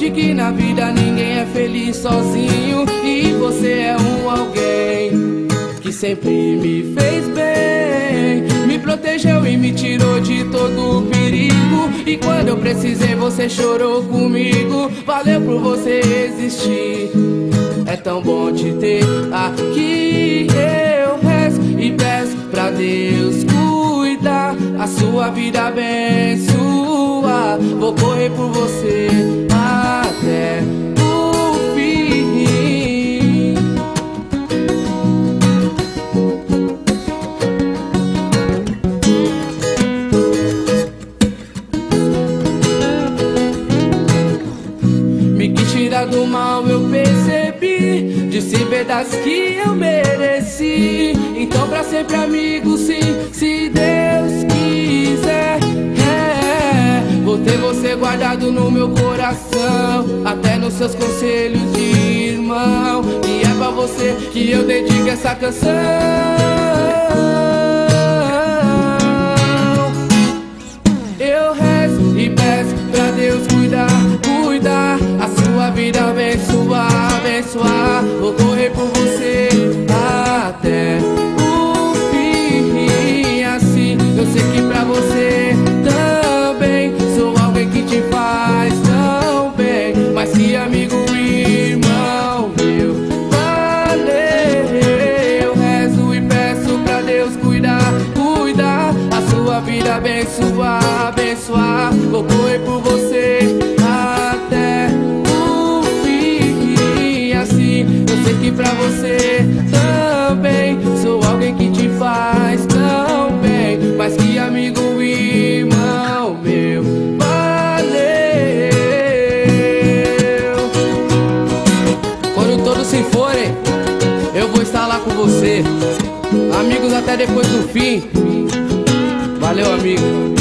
Aprendi que na vida ninguém é feliz sozinho, e você é um alguém que sempre me fez bem, me protegeu e me tirou de todo o perigo. E quando eu precisei você chorou comigo. Valeu por você existir, é tão bom te ter aqui. Eu rezo e peço pra Deus cuidar, a sua vida abençoar. Vou correr por você até o fim. Me quis tirar do mal, eu percebi, disse verdades que eu mereci. Então pra sempre amigo, sim, se Deus quiser. Vou ter você guardado no meu coração, até nos seus conselhos de irmão. E é pra você que eu dedico essa canção. Eu rezo e peço pra Deus cuidar, cuidar, a sua vida abençoar, abençoar. Vou correr por você até o fim. Assim eu sei que pra você também sou alguém que te faz tão bem, mas que amigo, irmão meu, valeu. Eu rezo e peço pra Deus cuidar, cuidar, a sua vida abençoar, abençoar. Vou correr por você até o fim. Assim eu sei que pra você também sou alguém que te faz tão bem, mas que amigo, irmão meu, valeu. Quando todos se forem, eu vou estar lá com você. Amigos até depois do fim. Valeu, amigo.